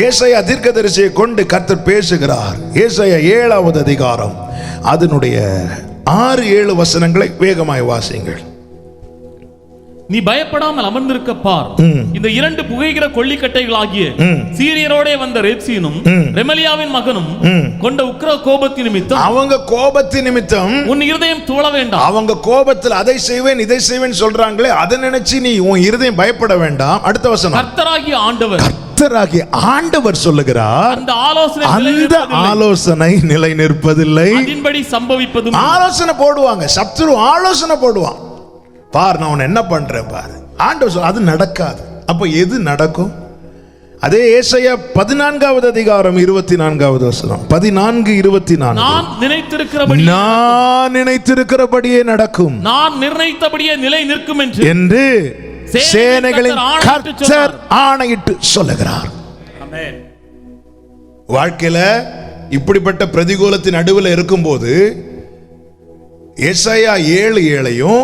ஏசாயா தீர்க்கதரிசியை கொண்டு கர்த்தர் பேசுகிறார். ஏசாயா 7வது அதிகாரம் அதனுடைய 6-7 வசனங்களை வேகமாய் வாசியுங்கள். நீ பயப்படாமல் அமர்ந்திருக்க பார், இந்த 2 புகைகிற கொள்ளிக்கட்டைகளாகிய சீரியரோடே வந்த ரேத்சீனும் ரெமலியாவின் மகனும் கொண்ட உக்கிர கோபத்தின் நிமித்தம், அவங்க கோபத்தின் நிமித்தம் உன் இருதயம் துவள வேண்டாம். அவங்க கோபத்தில் அதை செய்வேன் இதை செய்வேன் சொல்றாங்களே, அதை நினைச்சு நீ உன் இருதயம் பயப்பட வேண்டாம். அடுத்த வசனம், கர்த்தராகிய ஆண்டவர், கர்த்தராகிய ஆண்டவர் சொல்லுகிறார், அந்த ஆலோசனை நிலை நிற்பதில்லை, அதன்படி சம்பவிப்பதும். ஆலோசனை போடுவாங்க, சத்துரு ஆலோசனை போடுவான். பார் நான் உன்னை என்ன பண்றேன் பாரு, ஆண்டவர் சொல்ல அது நடக்காது. அப்ப எது நடக்கும்? அதே ஏசாயா 14வது அதிகாரம் 24வது வசனம், 14:24, நான் நினைத்திருக்கிறபடியே நடக்கும், நான் நிர்ணயித்தபடியே நிலை நிற்கும் என்று சேனைகளின் கர்த்தர் ஆணையிட்டு சொல்லுகிறார். வாழ்க்கையில இப்படிப்பட்ட பிரதிகூலத்தின் நடுவில் இருக்கும்போது ஏசாயா 7:7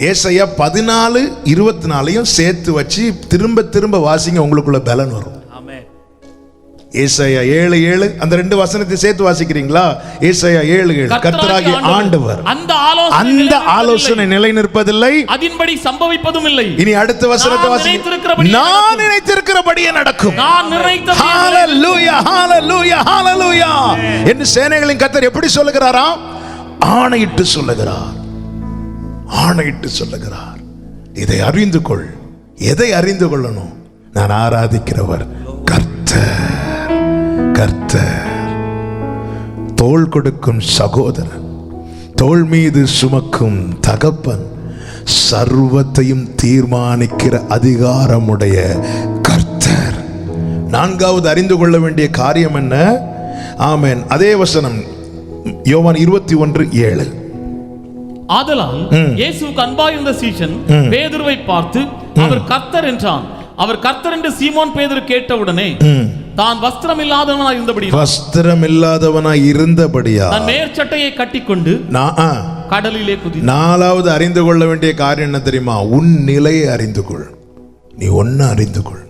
ஏசாயா 14:24 சேர்த்து வச்சு திரும்ப திரும்ப வாசிங்க, உங்களுக்குள்ள பலன் வரும். ஏசாயா 7:7 அந்த 2 வசனத்தை சேர்த்து வாசிக்கிறீங்களா? ஏசாயா 7:7 கர்த்தராகிய ஆண்டவர், அந்த ஆலோசனை நிலை நிற்பதில்லை, அதன்படி சம்பவிப்பதும் இல்லை. இனி அடுத்த வசனத்தை வாசிங்க, நான் நினைத்திருக்கிறபடியே நடக்கும். ஹalleluya ஹalleluya ஹalleluya என்று சேனைகளின் கர்த்தர் எப்படி சொல்லுகிறாராம்? ஆணையிட்டு சொல்லுகிறார், ஆணையிட்டு சொல்லுகிறார். இதை அறிந்து கொள். எதை அறிந்து கொள்ளணும்? நான் ஆராதிக்கிறவர் கர்த்தர், கர்த்தர் தோள் கொடுக்கும் சகோதரன், தோள் மீது சுமக்கும் தகப்பன், சர்வத்தையும் தீர்மானிக்கிற அதிகாரமுடைய கர்த்தர். 4வது அறிந்து கொள்ள வேண்டிய காரியம் என்ன? ஆமென். அதே வசனம் யோவான் 21:7, ஆதலால் இயேசுவுக்கு அன்பாயிருந்த சீஷன் பேதுருவை பார்த்து அவர் கர்த்தர் என்றான். அவர் கர்த்தர் என்று சீமோன் பேதுரு கேட்டவுடனே தான் வஸ்திரம் இல்லாதவனாய் இருந்தபடியா தன் மேற்சட்டையை கட்டிக்கொண்டு கடலிலே குதித்தான். 4வது அறிந்து கொள்ள வேண்டிய காரியம் என்ன தெரியுமா? உன் நிலையை அறிந்து கொள். நீ ஒன்னு அறிந்து கொள்.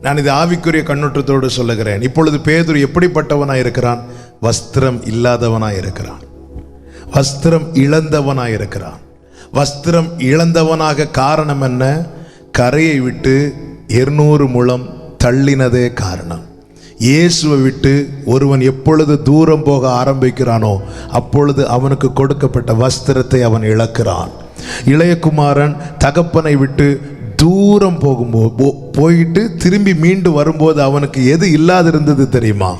நான் இது ஆவிக்குரிய கண்ணோட்டத்தோடு சொல்லுகிறேன். இப்பொழுது பேதுரு எப்படிப்பட்டவனாய் இருக்கிறான்? வஸ்திரம் இல்லாதவனாய் இருக்கிறான், வஸ்திரம் இழந்தவனாய் இருக்கிறான். வஸ்திரம் இழந்தவனாக காரணம் என்ன? கரையை விட்டு 200 முழம் தள்ளினதே காரணம். இயேசுவை விட்டு ஒருவன் எப்பொழுது தூரம் போக ஆரம்பிக்கிறானோ அப்பொழுது அவனுக்கு கொடுக்கப்பட்ட வஸ்திரத்தை அவன் இழக்கிறான். இளையகுமாரன் தகப்பனை விட்டு தூரம் போயிட்டு திரும்பி மீண்டு வரும்போது அவனுக்கு எது இல்லாதிருந்தது தெரியுமா?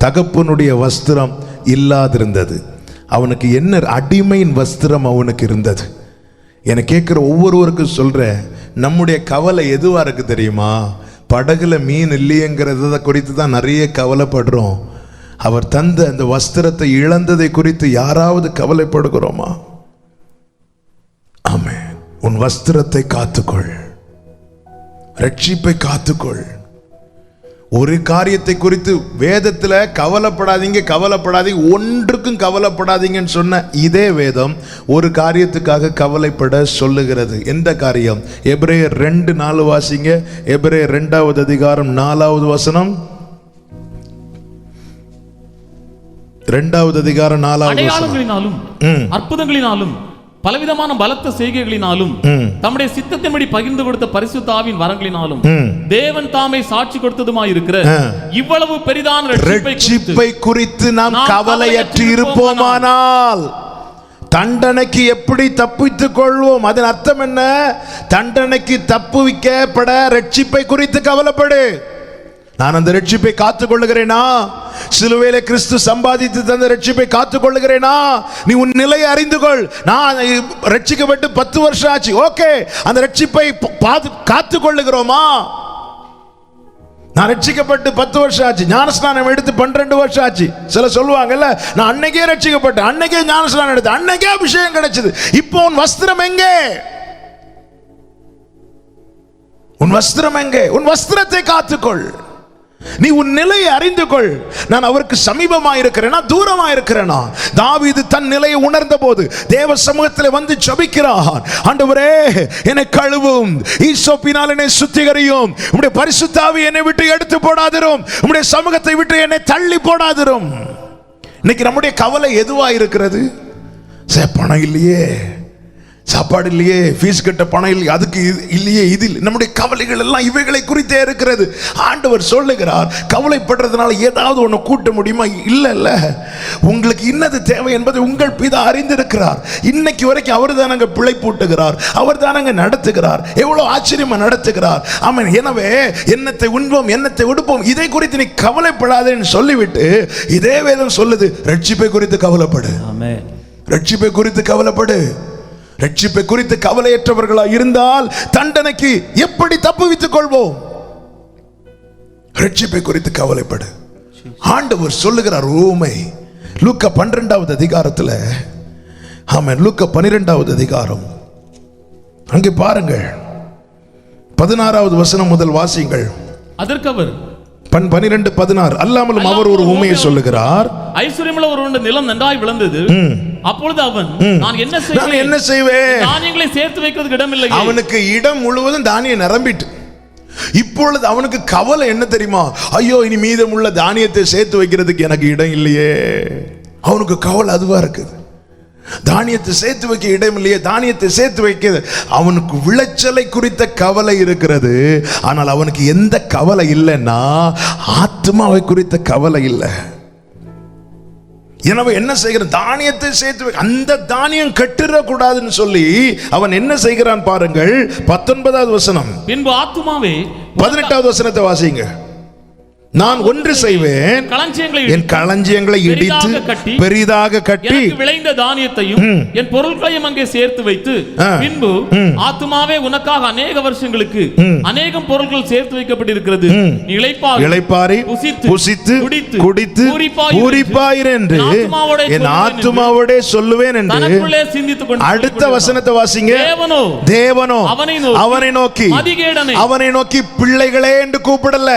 தகப்பனுடைய வஸ்திரம் இல்லாதிருந்தது. அவனுக்கு என்ன? அடிமையின் வஸ்திரம் அவனுக்கு இருந்தது. என கேட்குற ஒவ்வொருவருக்கும் சொல்கிறேன், நம்முடைய கவலை எதுவாக இருக்கு தெரியுமா? படகுல மீன் இல்லையங்கிறத குறித்து தான் நிறைய கவலைப்படுறோம். அவர் தந்த அந்த வஸ்திரத்தை இழந்ததை குறித்து யாராவது கவலைப்படுகிறோமா? ஆமென். உன் வஸ்திரத்தை காத்துக்கொள், ரட்சிப்பை காத்துக்கொள். ஒரு காரியத்தை குறித்து வேதத்தில் கவலைப்படாதீங்க, ஒன்றுக்கும் கவலைப்படாதீங்கன்னு சொன்ன இதே வேதம் ஒரு காரியத்துக்காக கவலைப்பட சொல்லுகிறது. எந்த காரியம்? எபிரேயர் 2:4 வாசிங்க. எபிரேயர் 2வது அதிகாரம் 4வது வசனம். 2வது அதிகாரம் 4வது வசனம். அற்புதங்களினாலும் பலவிதமான பலத்த செய்கைகளினாலும் தம்முடைய சித்தத்தின்படி பகிர்ந்து கொடுத்த பரிசுத்த ஆவியின் வரங்களினாலும் தேவன் தாமே சாட்சி கொடுத்ததுமாயிருக்கிற இவ்வளவு பெரிதான ரட்சிப்பை குறித்து நாம் கவலையற்று இருப்போமானால் தண்டனைக்கு எப்படி தப்பித்துக் கொள்வோம்? அதன் அர்த்தம் என்ன? தண்டனைக்கு தப்புவிக்கப்பட ரட்சிப்பை குறித்து கவலைப்படு. நான் அந்த ரட்சிப்பை காத்துக் கொள்ளுகிறேனா? சிலுவையில கிறிஸ்து சம்பாதித்து தந்த ரட்சிப்பை காத்துக் கொள்ளுகிறேனா? நீ உன் நிலையை அறிந்து கொள். நான் ரட்சிக்கப்பட்டு 10 வருஷம் ஆச்சு, ஓகே. அந்த ரட்சிப்பை காத்துக் கொள்ளுகிறோமா? நான் ரட்சிக்கப்பட்டு 10 வருஷம் ஆச்சு, ஞானஸ்நானம் எடுத்து 12 வருஷம் ஆச்சு. சில சொல்லுவாங்கல்ல, நான் அன்னைக்கே ரட்சிக்கப்பட்டேன், அன்னைக்கே ஞானஸ்நானம் எடுத்து, அன்னைக்கே அபிஷேகம் கிடைச்சது. இப்போ உன் வஸ்திரம் எங்கே? உன் வஸ்திரம் எங்கே? உன் வஸ்திரத்தை காத்துக்கொள். நீ உன் நிலையை அறிந்து கொள். நான் அவருக்கு சமீபமா இருக்கிறேனா தூரமா இருக்கிறேனா? தாவீது தன் நிலையை உணர்ந்த போது தேவ சமூகத்தில் வந்து ஜெபிக்கிறான். ஆண்டவரே, என்னை கழுவும், ஈசோப்பினால் என்னை சுத்திகரியும், உம்முடைய பரிசுத்த ஆவி என்னை விட்டு எடுத்து போடாதிரும், உம்முடைய சமூகத்தை விட்டு என்னை தள்ளி போடாதிரும். இன்னைக்கு நம்முடைய கவலை எதுவா இருக்கிறது? பணம் இல்லையே, சாப்பாடு இல்லையே, ஃபீஸ் கட்ட பணம் இல்லையே, அதுக்கு இல்லையே, இது நம்முடைய கவலைகள் எல்லாம் இவைகளை குறித்தே இருக்கிறது. ஆண்டவர் சொல்லுகிறார், கவலைப்படுறதுனால ஏதாவது ஒன்று கூட்ட முடியுமா? இல்ல, உங்களுக்கு இன்னது தேவை என்பதை உங்கள் பிதா அறிந்திருக்கிறார். இன்னைக்கு வரைக்கும் அவர் தானங்க பிழை பூட்டுகிறார், அவர் தானங்க நடத்துகிறார், எவ்வளவு ஆச்சரியமா நடத்துகிறார். ஆமென். எனவே என்னத்தை உண்போம், என்னத்தை உடுப்போம், இதை குறித்து நீ கவலைப்படாதேன்னு சொல்லிவிட்டு இதே வேதம் சொல்லுது, ரட்சிப்பை குறித்து கவலைப்படு. ஆமென். ரட்சிப்பை குறித்து கவலைப்படு. ரட்சிப்பை குறித்து கவலையற்றவர்களா இருந்தால் தண்டனைக்கு எப்படி தப்புவித்துக் கொள்வோம்? ரட்சிப்பை குறித்து கவலைப்படு. ஆண்டவர் சொல்லுகிறார் ஊமை. லூக்கா 12வது அதிகாரத்தில், ஆமென், லூக்கா 12வது அதிகாரம், அங்கே பாருங்கள், 16வது வசனம் முதல் வாசியுங்கள். அதற்கு அவர் 12:16 அல்லாமலும் அவர் ஒரு உண்மையை சொல்லுகிறார். ஐஸ்வர்யமுள்ள ஒருவனுடைய நிலம் நன்றாய் விளைந்தது. அப்பொழுது அவன், நான் என்ன செய்வேன்? தானியங்களை சேர்த்து வைக்கிறதுக்கு இடம் இல்லை. அவனுக்கு இடம் முழுவதும் தானியம் நிரம்பிட்டு, இப்பொழுது அவனுக்கு கவலை என்ன தெரியுமா? ஐயோ, இனி மீதமுள்ள தானியத்தை சேர்த்து வைக்கிறதுக்கு எனக்கு இடம் இல்லையே. அவனுக்கு கவலை அதுவா இருக்குது. தானியத்தை சேர்த்து வைக்க இடம் இல்லையே, தானியத்தை சேர்த்து வைக்க. அவனுக்கு விளைச்சலை குறித்த கவலை இருக்கிறது. ஆனால் அவனுக்கு எந்த கவலை இல்லைன்னா ஆத்மாவை குறித்த கவலை இல்லை. எனவே என்ன செய்கிறான்? தானியத்தை சேர்த்து வை, அந்த தானியம் கெட்டுறக்கூடாதுன்னு சொல்லி அவன் என்ன செய்கிறான் பாருங்கள். 19வது வசனம். பின்பு ஆத்துமாவே, 18வது வசனத்தை வாசிங்க. நான் ஒன்று செய்வேன், என் களஞ்சியங்களை இடித்து பெரிதாக கட்டி விளைந்த தானியத்தையும் என் பொருட்களையும் அங்கே சேர்த்து வைத்து, பின்பு ஆத்துமாவே, உனக்காக அநேக வருஷங்களுக்கு அநேகம் பொருட்கள் சேர்த்து வைக்கப்பட்டிருக்கிறது, இளைப்பாரி புசித்து குடித்து பூரிப்பாயிரு என்று என் ஆத்துமாவோடே சொல்லுவேன் என்று அடுத்த வசனத்தை வாசிங்க. தேவனோ அவனை நோக்கி பிள்ளைகளே என்று கூப்பிடல,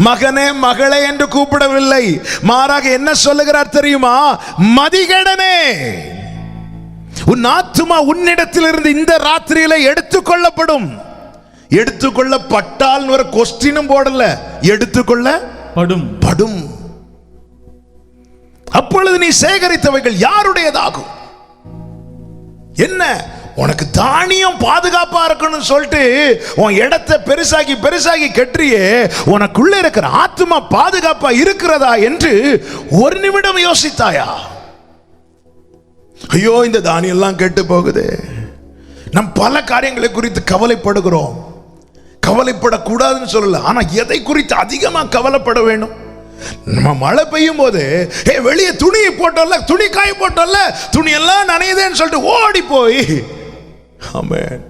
மகனே மகளே என்று கூப்பிடவில்லை. மாறாக என்ன சொல்லுகிறார் தெரியுமா? மதிகேடனே, உன் ஆத்துமா உன்னிடத்திலிருந்து இந்த ராத்திரியில எடுத்துக்கொள்ளப்படும். எடுத்துக்கொள்ளப்பட்டால் ஒரு கொஸ்டினும் போடல, எடுத்துக்கொள்ளப்படும். அப்பொழுது நீ சேகரித்தவைகள் யாருடையதாகும்? என்ன, உனக்கு தானியம் பாதுகாப்பா இருக்கணும்னு சொல்லிட்டு உன் இடத்தை பெருசாகி கெட்டியே, உனக்குள்ள இருக்கிற ஆத்மா பாதுகாப்பா இருக்கிறதா என்று ஒரு நிமிடம் யோசித்தாயா? ஐயோ, இந்த தானியம் எல்லாம் கெட்டு போகுது. நம் பல காரியங்களை குறித்து கவலைப்படுகிறோம். கவலைப்படக்கூடாதுன்னு சொல்லல, ஆனா எதை குறித்து அதிகமா கவலைப்பட வேண்டும்? நம்ம மழை பெய்யும் போது வெளியே துணியை போட்டோம்ல, துணி காய போட்டோம்ல, துணி எல்லாம் நனையுதேன்னு சொல்லிட்டு ஓடி போய், ஆமென்,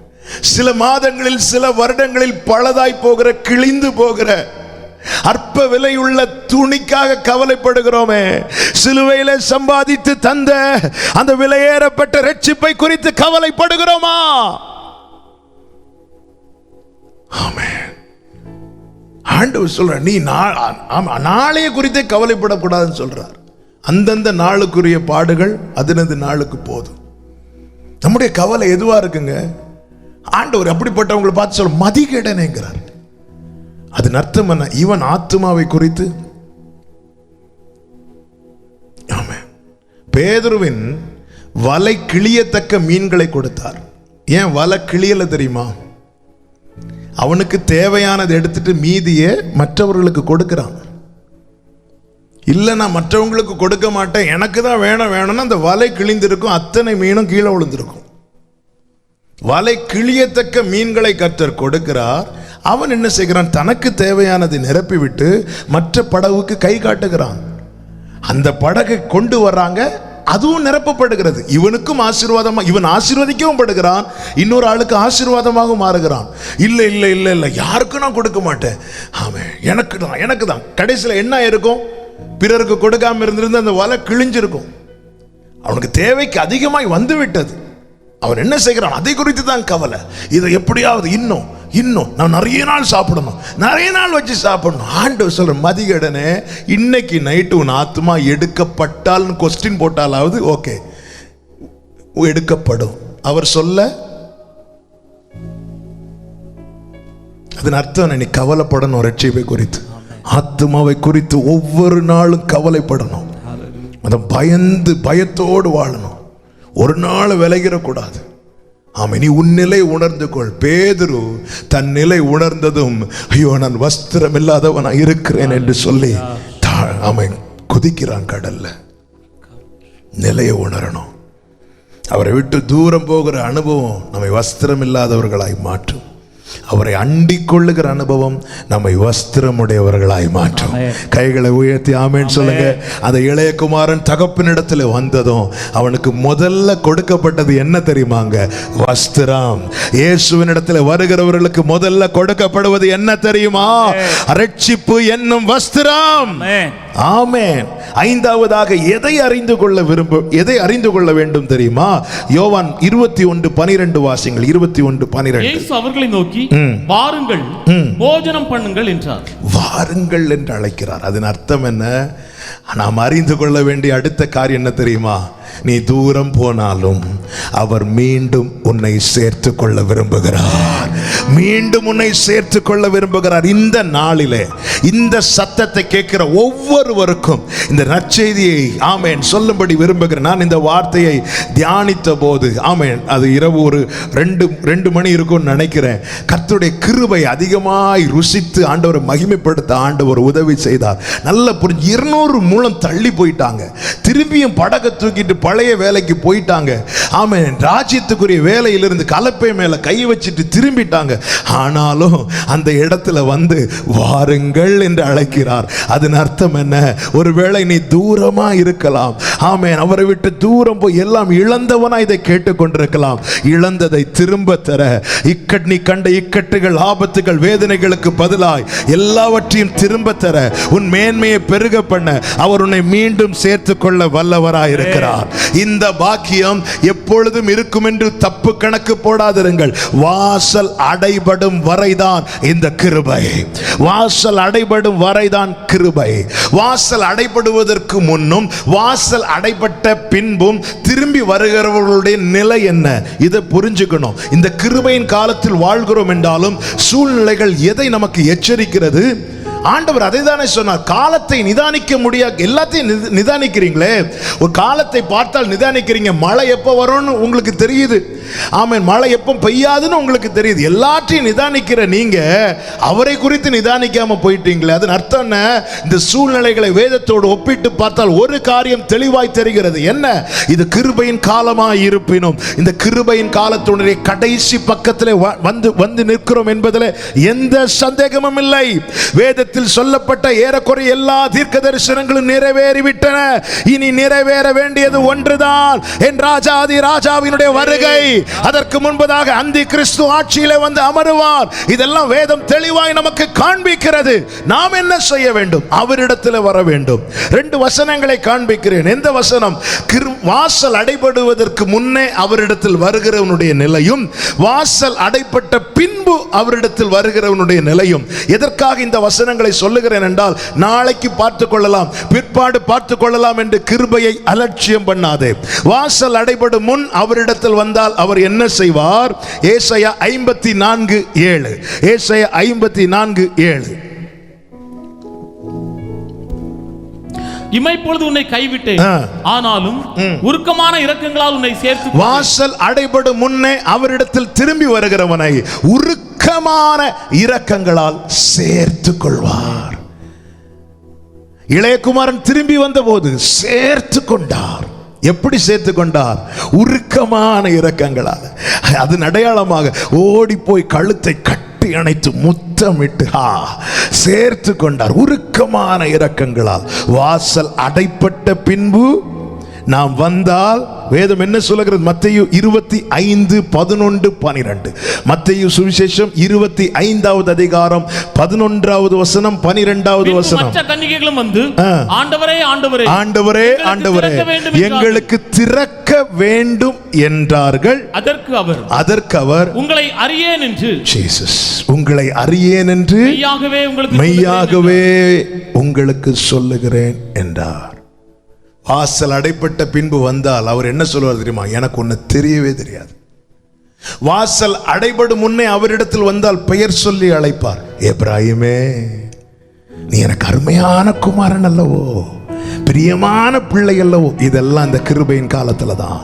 சில மாதங்களில் சில வருடங்களில் பழுதாய் போகிற, கிழிந்து போகிற அற்ப விலையுள்ள துணிக்காக கவலைப்படுகிறோமே. சிலுவையில சம்பாதித்து தந்த அந்த விலையேறப்பட்ட ரட்சிப்பை குறித்து கவலைப்படுகிறோமா? ஆமென். ஆண்டவர் சொல்ற, நீ நாளைய குறித்தே கவலைப்படக்கூடாதுன்னு சொல்றார். அந்தந்த நாளுக்குரிய பாடுகள் அதனது நாளுக்கு போதும். நம்முடைய கவலை எதுவா இருக்குங்க? ஆண்டவர் அப்படிப்பட்டவங்களை பார்த்து சொல்ல மதிகேடனேங்கிறார். அதன் அர்த்தம் என்ன? இவன் ஆத்துமாவை குறித்து. ஆமென். பேதுருவின் வலை கிளியத்தக்க மீன்களை கொடுத்தார். ஏன் வலை கிளியல தெரியுமா? அவனுக்கு தேவையானதை எடுத்துட்டு மீதியை மற்றவர்களுக்கு கொடுக்கிறான். இல்லை, நான் மற்றவங்களுக்கு கொடுக்க மாட்டேன், எனக்கு தான் வேணும்னா அந்த வலை கிழிந்திருக்கும், அத்தனை மீனும் கீழே விழுந்திருக்கும். வலை கிழியத்தக்க மீன்களை கர்த்தர் கொடுக்கிறார். அவன் என்ன செய்கிறான்? தனக்கு தேவையானதை நிரப்பிவிட்டு மற்ற படகுக்கு கை காட்டுகிறான். அந்த படகை கொண்டு வர்றாங்க, அதுவும் நிரப்பப்படுகிறது. இவனுக்கும் ஆசீர்வாதமா, இவன் ஆசீர்வதிக்கவும் படுகிறான், இன்னொரு ஆளுக்கு ஆசீர்வாதமாக மாறுகிறான். இல்லை இல்லை இல்லை இல்லை, யாருக்கும் நான் கொடுக்க மாட்டேன், ஆமாம் எனக்கு தான். கடைசியில் என்ன இருக்கும்? பிறருக்கு கொடுக்காம இருந்திருந்து அந்த வலை கிழிஞ்சிருக்கும். அவனுக்கு தேவைக்கு அதிகமாய் வந்து விட்டது. அவன் என்ன செய்கிறான்? அதை குறித்து தான் கவலை. இதை எப்படியாவது இன்னும் இன்னும் நான் நிறைய நாள் சாப்பிடணும், நிறைய நாள் வச்சு சாப்பிடணும். ஆண்டவர் சொல்ற மதிகடனே, இன்னைக்கு நைட்டு உன் ஆத்மா எடுக்கப்பட்டால் கொஸ்டின் போட்டாலாவது ஓகே, எடுக்கப்படும். அவர் சொல்ல அதன் அர்த்தம் நீ கவலைப்படணும். ரட்சிப்பை குறித்து, ஆத்மாவை குறித்து ஒவ்வொரு நாளும் கவலைப்படணும். அதை பயந்து பயத்தோடு வாழணும். ஒரு நாள் விலகிடக்கூடாது. ஆமாம், நீ உன் நிலை உணர்ந்து கொள். பேதுரு தன் நிலை உணர்ந்ததும், ஐயோ நான் வஸ்திரம் இல்லாதவனா இருக்கிறேன் என்று சொல்லி அவன் குதிக்கிறான் கடல்ல. நிலையை உணரணும். அவரை விட்டு தூரம் போகிற அனுபவம் நம்மை வஸ்திரம் இல்லாதவர்களாய் மாற்றும். அவரை அண்டிக் கொள்ளுகிற அனுபவம் நம்மை வஸ்திரமுடையவர்களாய் மாற்றும். கைகளை உயர்த்தி ஆமென் சொல்லுங்க. அந்த இளையகுமாரன் தகப்பனிடத்தில் வந்ததும் அவனுக்கு முதல்ல கொடுக்கப்பட்டது என்ன தெரியுமாங்க? வஸ்திரம். இயேசுவினிடத்தில் வருகிறவர்களுக்கு முதல்ல கொடுக்கப்படுவது என்ன தெரியுமா? ரட்சிப்பு என்னும் வஸ்திரம். ஆமென். ஐந்தாவதாக எதை அறிந்து கொள்ள வேண்டும் தெரியுமா? யோவான் 21:12 வாசிங்கள். 21:12. இயேசு அவர்களை நோக்கி, வாருங்கள் போஜனம் பண்ணுங்கள் என்றார். வாருங்கள் என்று அழைக்கிறார். அதன் அர்த்தம் என்ன? நாம் அறிந்து கொள்ள வேண்டிய அடுத்த காரியம் என்ன தெரியுமா? நீ தூரம் போனாலும் அவர் மீண்டும் உன்னை சேர்த்து கொள்ள விரும்புகிறார். மீண்டும் உன்னை சேர்த்து கொள்ள விரும்புகிறார். இந்த நாளிலே இந்த சத்தத்தை கேட்கிற ஒவ்வொருவருக்கும் இந்த நற்செய்தியை ஆமென் சொல்லும்படி விரும்புகிறேன். நான் இந்த வார்த்தையை தியானித்த போது ஆமென், அது இரவு ஒரு 2 மணி இருக்கும்னு நினைக்கிறேன். கர்த்தருடைய கிருபை அதிகமாய் ருசித்து ஆண்டவரை மகிமைப்படுத்த ஆண்டவர் உதவி செய்தார். நல்ல புரிஞ்சு 200 மூலம் தள்ளி போயிட்டாங்க. திரும்பியும் படகை தூக்கிட்டு பழைய வேலைக்கு போயிட்டாங்க. ஆமென். ராஜ்யத்துக்குரிய வேலையிலிருந்து கலப்பை மேல கை வச்சுட்டு திரும்பிட்டாங்க. ஆனாலும் அந்த இடத்துல வந்து வாருங்கள் என்று அழைக்கிறார். அதன் அர்த்தம் என்ன? ஒருவேளை நீ தூரமா இருக்கலாம். ஆமென். அவரை விட்டு தூரம் போய் எல்லாம் இழந்தவனா இதை கேட்டுக்கொண்டிருக்கலாம். இழந்ததை திரும்ப தர, நீ கண்ட இக்கட்டுகள், ஆபத்துகள், வேதனைகளுக்கு பதிலாய் எல்லாவற்றையும் திரும்ப தர, உன் மேன்மையை பெருக பண்ண அவர் உன்னை மீண்டும் சேர்த்து கொள்ள வல்லவராய் இருக்கிறார். இந்த பாக்கியம் எப்பொழுதும் இருக்கும் என்று தப்பு கணக்கு போடாதிருங்கள். வாசல் அடைபடும் வரைதான் இந்த கிருபை. வாசல் அடைபடும் வரைதான் கிருபை. வாசல் அடைபடுவதற்கு முன்னும் வாசல் அடைபட்ட பின்பும் திரும்பி வருகிறவர்களுடைய நிலை என்ன? இதை புரிஞ்சுக்கணும். இந்த கிருபையின் காலத்தில் வாழ்கிறோம் என்றாலும் சூழ்நிலைகள் எதை நமக்கு எச்சரிக்கிறது? ஆண்டவர் அதை தானே சொன்னார். காலத்தை நிதானிக்க முடியாது. எல்லாத்தையும் நிதானிக்கிறீங்களே, ஒரு காலத்தை பார்த்தால் நிதானிக்கிறீங்க. மழை எப்போ வரும்னு உங்களுக்கு தெரியுது. ஆமென். மழை எப்போ பெய்யாதுன்னு உங்களுக்கு தெரியுது. எல்லாத்தையும் நிதானிக்கிற நீங்க அவரை குறித்து நிதானிக்காம போயிட்டீங்களே. அதன் அர்த்தம் என்ன? இந்த சூழ்நிலைகளை வேதத்தோடு ஒப்பிட்டு பார்த்தால் ஒரு காரியம் தெளிவாய் தெரிகிறது. என்ன? இது கிருபையின் காலமாய் இருப்பினும் இந்த கிருபையின் காலத்துடைய கடைசி பக்கத்தில் வந்து நிற்கிறோம் என்பதில் எந்த சந்தேகமும் இல்லை. வேதத்தில் சொல்லப்பட்ட ஏறக்குறைய எல்லா தீர்க்க தரிசனங்களும் நிறைவேறிவிட்டன. இனி நிறைவேற வேண்டியது ஒன்றுதான், என் ராஜாதி ராஜாவினுடைய வருகை. அதற்கு முன்பதாக அந்தி கிறிஸ்து ஆட்சியிலே வந்து அமருவார். இதெல்லாம் வேதம் தெளிவாய் நமக்கு காண்பிக்கிறது. நாம் என்ன செய்ய வேண்டும்? அவரிடத்தில் வர வேண்டும். 2 வசனங்களை காண்பிக்கிறேன். எந்த வசனம்? வாசல் அடைபடுவதற்கு முன்னே அவரிடத்தில் வருகிறவனுடைய நிலையும், வாசல் அடைப்பட்ட பின்பு அவரிடத்தில் வருகிறவனுடைய நிலையும். எதற்காக இந்த வசனங்களை சொல்லுகிறேன் என்றால், நாளைக்கு பார்த்துக் கொள்ளலாம், பிற்பாடு பார்த்துக் கொள்ளலாம் என்று கிருபையை அலட்சியம் பண்ணாதே. வாசல் அடைபடும் முன் அவரிடத்தில் வந்தால் அவர் என்ன செய்வார்? ஏசாயா 54:7. ஏசாயா 54:7. இமைப்பொழுது உன்னை கைவிட்டேன், ஆனாலும் உருக்கமான இரக்கங்களால் உன்னை சேர்த்து. வாசல் அடைபடும் முன்னே அவரிடத்தில் திரும்பி வருகிறவனை உருக்கமான இரக்கங்களால் சேர்த்து கொள்வார். இளையகுமாரன் திரும்பி வந்த போது சேர்த்து கொண்டார். எப்படி சேர்த்து கொண்டார்? உருக்கமான இரக்கங்களால். அதன் அடையாளமாக ஓடி போய் கழுத்தை கட்டி அணைத்து முத்தமிட்டு சேர்த்து கொண்டார். உருக்கமான இரக்கங்களால். வாசல் அடைப்பட்ட பின்பு நாம் வந்தால் வேதம் என்ன சொல்லுகிறது? மத்தேயு 25:11-12. மத்தேயு சுவிசேஷம் 25வது அதிகாரம் 11வது வசனம் 12வது வசனம். மற்ற கன்னிகைகளும் வந்து, ஆண்டவரே ஆண்டவரே ஆண்டவரே ஆண்டவரே எங்களுக்கு திறக்க வேண்டும் என்றார்கள். அதற்கு அவர் உங்களை அறியேன் என்று, ஜீசஸ், உங்களை அறியேன் என்று மெய்யாகவே உங்களுக்கு சொல்லுகிறேன் என்றார். வாசல் அடைப்பட்ட பின்பு வந்தால் அவர் என்ன சொல்வார் தெரியுமா? எனக்கு ஒன்னு தெரியவே தெரியாது. வாசல் அடைபடும் முன்னே அவரிடத்தில் வந்தால் பெயர் சொல்லி அழைப்பார். எப்ராஹிமே, நீ எனக்கு அருமையான குமாரன் அல்லவோ, பிரியமான பிள்ளை அல்லவோ. இதெல்லாம் இந்த கிருபையின் காலத்துல தான்.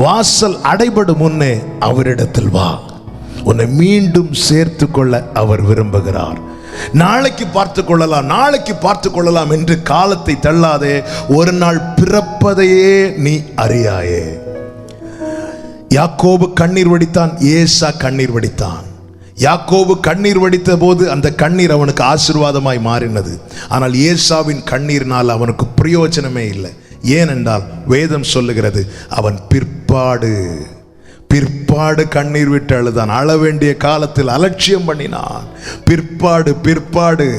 வாசல் அடைபடும் முன்னே அவரிடத்தில் வா, உன்னை மீண்டும் சேர்த்து கொள்ள அவர் விரும்புகிறார். நாளைக்கு பார்த்து கொள்ளலாம், நாளைக்கு பார்த்து கொள்ளலாம் என்று காலத்தை தள்ளாதே. ஒரு நாள் பிறப்பதையே நீ அறியாயே. யாக்கோபு கண்ணீர் வடித்தான், ஏசா கண்ணீர் வடித்தான். யாக்கோபு கண்ணீர் வடித்த போது அந்த கண்ணீர் அவனுக்கு ஆசீர்வாதமாய் மாறினது. ஆனால் ஏசாவின் கண்ணீரினால் அவனுக்கு பிரயோஜனமே இல்லை. ஏனென்றால் வேதம் சொல்லுகிறது, அவன் பிற்பாடு கண்ணீர் விட்டு அழுதான். அழ வேண்டிய காலத்தில் அலட்சியம் பண்ணினான். பிற்பாடு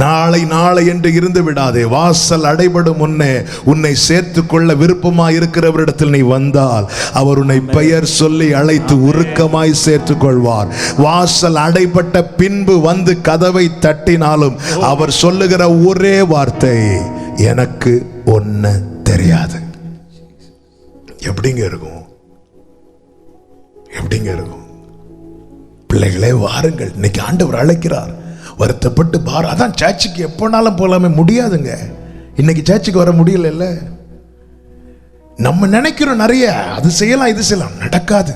நாளை நாளை என்று இருந்து விடாதே. வாசல் அடைபடும் முன்னே உன்னை சேர்த்து கொள்ள விருப்பமாய் இருக்கிறவரிடத்தில் நீ வந்தால் அவர் உன்னை பெயர் சொல்லி அழைத்து உருக்கமாய் சேர்த்து கொள்வார். வாசல் அடைபட்ட பின்பு வந்து கதவை தட்டினாலும் அவர் சொல்லுகிற ஒரே வார்த்தை, எனக்கு ஒன்னு தெரியாது. எப்படிங்க இருக்கும்? பிள்ளைகளே, வாருங்கள். இன்னைக்கு ஆண்டவர் அழைக்கிறார். வருத்தப்பட்டு பார், அதான் சர்ச்சுக்கு எப்போனாலும் போலாமே. முடியாதுங்க. இன்னைக்கு சர்ச்சுக்கு வர முடியல. நம்ம நினைக்கிறோம் நிறைய, அது செய்யலாம் இது செய்யலாம், நடக்காது.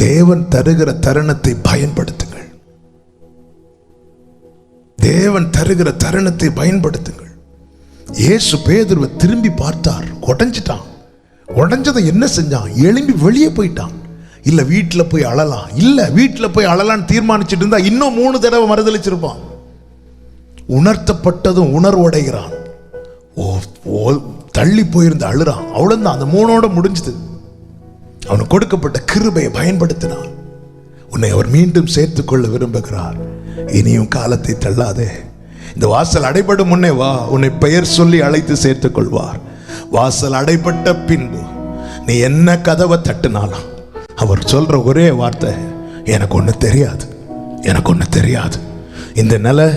தேவன் தருகிற தருணத்தை பயன்படுத்துங்கள். தேவன் தருகிற தருணத்தை பயன்படுத்துங்கள். இயேசு பேதுருவை திரும்பி பார்த்தார், உடைஞ்சிட்டான். உடைஞ்சதை என்ன செஞ்சான்? எழும்பி வெளியே போயிட்டான். இல்ல வீட்டில் போய் அழலாம், இல்ல வீட்டில் போய் அழலான்னு தீர்மானிச்சுட்டு இருந்தா இன்னும் 3 தடவை மறுதளிச்சிருப்பான். உணர்த்தப்பட்டதும் உணர்வடைகிறான். தள்ளி போயிருந்த அழுறான். அவ்வளவுதான், அந்த 3ஓட முடிஞ்சது. அவனுக்கு கொடுக்கப்பட்ட கிருபையை பயன்படுத்தினான். உன்னை அவர் மீண்டும் சேர்த்து கொள்ள விரும்புகிறார். இனியும் காலத்தை தள்ளாதே. இந்த வாசல் அடைபடும் முன்னே வா, உன்னை பெயர் சொல்லி அழைத்து சேர்த்துக் கொள்வார். வாசல் அடைபட்ட பின்பு நீ என்ன கதவை தட்டினாலும் அவர் சொல்ற ஒரே வார்த்தை, எனக்கு ஒண்ணு தெரியாது, எனக்கு ஒண்ணு தெரியாது. இந்த நிலை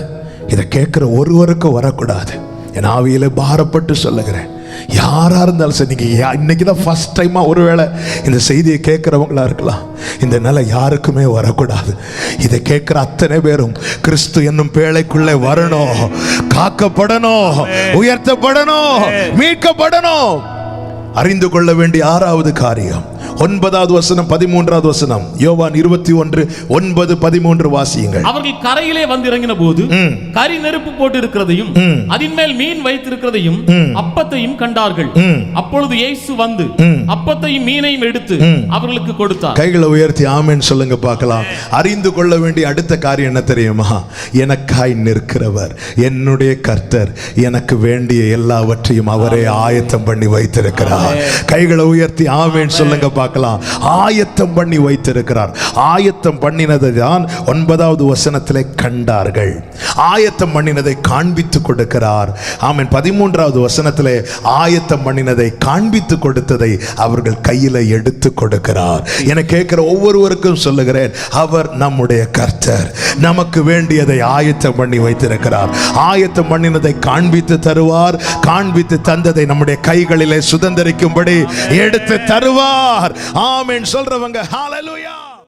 இதை கேட்கிற ஒருவருக்கும் வரக்கூடாது. என் ஆவியில பாரப்பட்டு சொல்லுகிறேன், யாரா இருந்தாலும் சரி, நீங்க இன்னைக்கு தான் ஃபர்ஸ்ட் டைமா ஒருவேளை இந்த செய்தியை கேட்கிறவங்களா இருக்கலாம். இந்த நிலை யாருக்குமே வரக்கூடாது. இதை கேட்கிற அத்தனை பேரும் கிறிஸ்து என்னும் பேழைக்குள்ளே வரணும், காக்கப்படணும், உயர்த்தப்படணும், மீட்கப்படணும். அறிந்து கொள்ள வேண்டிய 6வது காரியம் 9வது வசனம் 13வது வசனம், யோவான் 21:9-13 வாசியுங்கள். அவர்கள் கரையிலே வந்து இறங்கின போது கரி நெருப்பு போட்டு இருக்கிறதையும் அதின் மேல் மீன் வைத்திருக்கிறதையும் அப்பத்தையும் கண்டார்கள். அப்பொழுது இயேசு வந்து அப்பத்தையும் மீனையும் எடுத்து அவர்களுக்கு கொடுத்தார். கைகளை உயர்த்தி ஆமென் சொல்லுங்க பார்க்கலாம். அறிந்து கொள்ள வேண்டிய அடுத்த காரியம் என்ன தெரியுமா? எனக்காய் நிற்கிறவர் என்னுடைய கர்த்தர், எனக்கு வேண்டிய எல்லாவற்றையும் அவரே ஆயத்தம் பண்ணி வைத்திருக்கிறார். கைகளை உயர்த்தி ஆமென் சொல்லுங்க பார்க்கலாம். ஆயத்தம் பண்ணி வைத்திருக்கிறார். ஆயத்தம் பண்ணினதை தான் 9வது வசனத்திலே கண்டார்கள். ஆயத்தம் பண்ணினதை காண்பித்து கொடுக்கிறார். ஆமென். 13வது வசனத்திலே ஆயத்தம் பண்ணினதை காண்பித்து கொடுத்ததை அவர்கள் கையில எடுத்து கொடுக்கிறார். என கேட்கிற ஒவ்வொருவருக்கும் சொல்லுகிறேன், அவர் நம்முடைய கர்த்தர், நமக்கு வேண்டியதை ஆயத்தம் பண்ணி வைத்திருக்கிறார். ஆயத்தம் பண்ணினதை காண்பித்து தருவார். காண்பித்து தந்ததை நம்முடைய கைகளிலே சுதந்தரிக்கும்படி எடுத்து தருவார். ஆமென் சொல்றவங்க ஹalleluya.